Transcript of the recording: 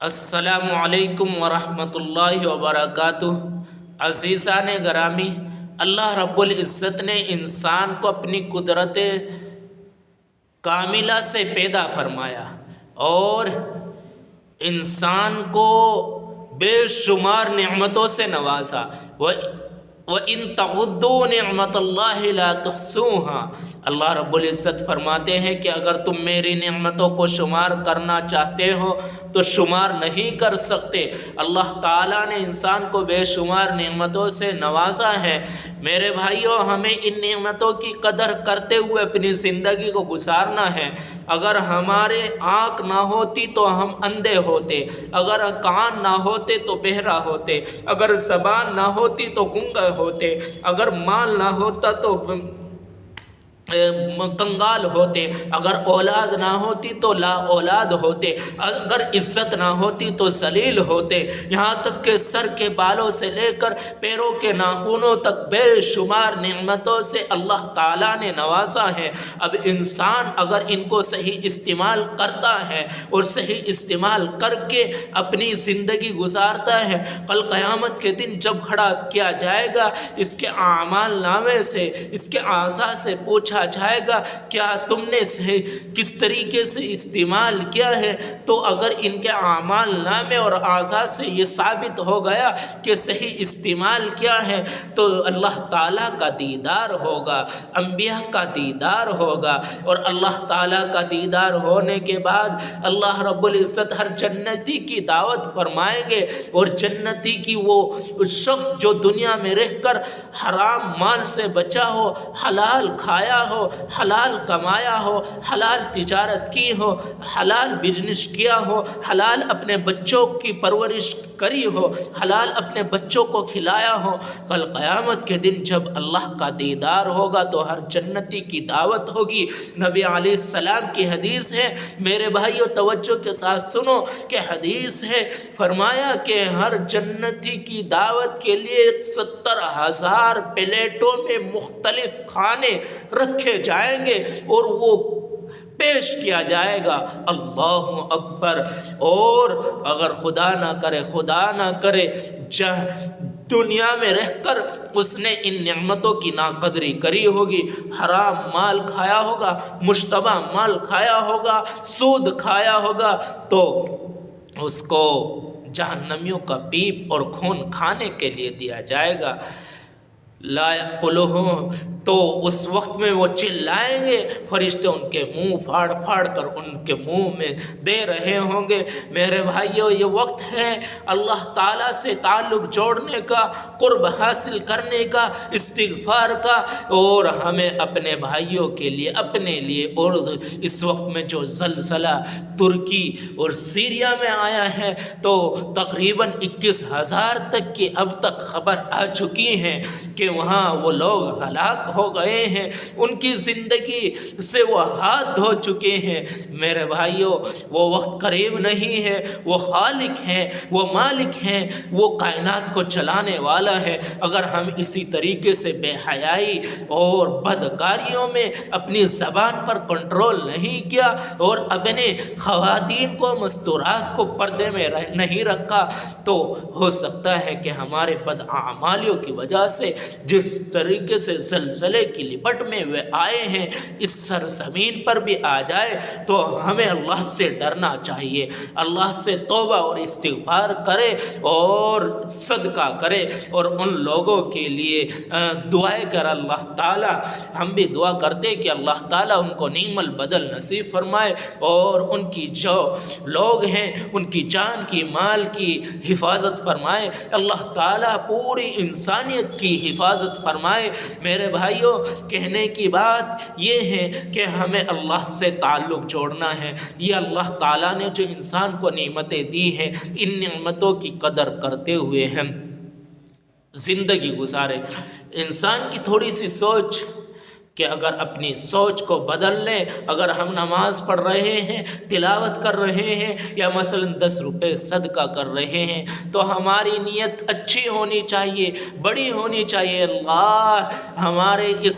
السلام علیکم ورحمۃ اللہ وبرکاتہ۔ عزیزان گرامی، اللہ رب العزت نے انسان کو اپنی قدرت کاملہ سے پیدا فرمایا اور انسان کو بے شمار نعمتوں سے نوازا۔ وَإِن تَعُدُّوا نِعْمَتَ اللَّهِ لَا تُحْصُوهَا۔ اللہ رب العزت فرماتے ہیں کہ اگر تم میری نعمتوں کو شمار کرنا چاہتے ہو تو شمار نہیں کر سکتے۔ اللہ تعالیٰ نے انسان کو بے شمار نعمتوں سے نوازا ہے۔ میرے بھائیوں، ہمیں ان نعمتوں کی قدر کرتے ہوئے اپنی زندگی کو گزارنا ہے۔ اگر ہمارے آنکھ نہ ہوتی تو ہم اندھے ہوتے، اگر کان نہ ہوتے تو بہرا ہوتے، اگر زبان نہ ہوتی تو گنگا ہوتے، اگر مال نہ ہوتا تو کنگال ہوتے، اگر اولاد نہ ہوتی تو لا اولاد ہوتے، اگر عزت نہ ہوتی تو ذلیل ہوتے، یہاں تک کہ سر کے بالوں سے لے کر پیروں کے ناخنوں تک بے شمار نعمتوں سے اللہ تعالیٰ نے نوازا ہے۔ اب انسان اگر ان کو صحیح استعمال کرتا ہے اور صحیح استعمال کر کے اپنی زندگی گزارتا ہے، کل قیامت کے دن جب کھڑا کیا جائے گا، اس کے اعمال نامے سے، اس کے اعضاء سے پوچھا جائے گا کیا تم نے کس طریقے سے استعمال کیا ہے؟ تو اگر ان کے اعمال نامے اور اعضاء سے یہ ثابت ہو گیا کہ صحیح استعمال کیا ہے تو اللہ تعالیٰ کا دیدار ہوگا، انبیاء کا دیدار ہوگا، اور اللہ تعالیٰ کا دیدار ہونے کے بعد اللہ رب العزت ہر جنتی کی دعوت فرمائیں گے، اور جنتی کی وہ شخص جو دنیا میں رہ کر حرام مال سے بچا ہو، حلال کھایا ہو، حلال کمایا ہو، حلال تجارت کی ہو، حلال بزنس کیا ہو، حلال اپنے بچوں کی پرورش کری ہو، حلال اپنے بچوں کو کھلایا ہو، کل قیامت کے دن جب اللہ کا دیدار ہوگا تو ہر جنتی کی دعوت ہوگی۔ نبی علیہ السلام کی حدیث ہے، میرے بھائیو توجہ کے ساتھ سنو کہ حدیث ہے، فرمایا کہ ہر جنتی کی دعوت کے لیے 70,000 پلیٹوں میں مختلف کھانے رکھے جائیں گے اور وہ پیش کیا جائے گا۔ اللہ اکبر! اور اگر خدا نہ کرے دنیا میں رہ کر اس نے ان نعمتوں کی ناقدری کری ہوگی، حرام مال کھایا ہوگا، مشتبہ مال کھایا ہوگا، سود کھایا ہوگا، تو اس کو جہنمیوں کا پیپ اور خون کھانے کے لیے دیا جائے گا۔ لا یأکلہ، تو اس وقت میں وہ چلائیں گے، فرشتے ان کے منہ پھاڑ پھاڑ کر ان کے منہ میں دے رہے ہوں گے۔ میرے بھائیوں، یہ وقت ہے اللہ تعالیٰ سے تعلق جوڑنے کا، قرب حاصل کرنے کا، استغفار کا، اور ہمیں اپنے بھائیوں کے لیے، اپنے لیے، اور اس وقت میں جو زلزلہ ترکی اور سیریا میں آیا ہے تو تقریباً 21,000 تک کی اب تک خبر آ چکی ہے کہ وہاں وہ لوگ ہلاک ہو گئے ہیں، ان کی زندگی سے وہ ہاتھ دھو چکے ہیں۔ میرے بھائیوں، وہ وقت قریب نہیں ہے، وہ خالق ہیں، وہ مالک ہیں، وہ کائنات کو چلانے والا ہے۔ اگر ہم اسی طریقے سے بے حیائی اور بدکاریوں میں اپنی زبان پر کنٹرول نہیں کیا اور اپنے خواتین کو، مستورات کو پردے میں نہیں رکھا تو ہو سکتا ہے کہ ہمارے بداعمالیوں کی وجہ سے جس طریقے سے زلزلے کی لپٹ میں وہ آئے ہیں اس سرزمین پر بھی آ جائے۔ تو ہمیں اللہ سے ڈرنا چاہیے، اللہ سے توبہ اور استغفار کرے اور صدقہ کرے، اور ان لوگوں کے لیے دعائیں کر اللہ تعالیٰ، ہم بھی دعا کرتے کہ اللہ تعالیٰ ان کو نعم البدل نصیب فرمائے اور ان کی جو لوگ ہیں ان کی جان کی، مال کی حفاظت فرمائے، اللہ تعالیٰ پوری انسانیت کی حفاظت فرمائے۔ میرے بھائیوں، کہنے کی بات یہ ہے کہ ہمیں اللہ سے تعلق جوڑنا ہے۔ یہ اللہ تعالیٰ نے جو انسان کو نعمتیں دی ہیں، ان نعمتوں کی قدر کرتے ہوئے ہم زندگی گزارے۔ انسان کی تھوڑی سی سوچ کہ اگر اپنی سوچ کو بدل لیں، اگر ہم نماز پڑھ رہے ہیں، تلاوت کر رہے ہیں، یا مثلا 10 روپے صدقہ کر رہے ہیں تو ہماری نیت اچھی ہونی چاہیے، بڑی ہونی چاہیے۔ اللہ ہمارے اس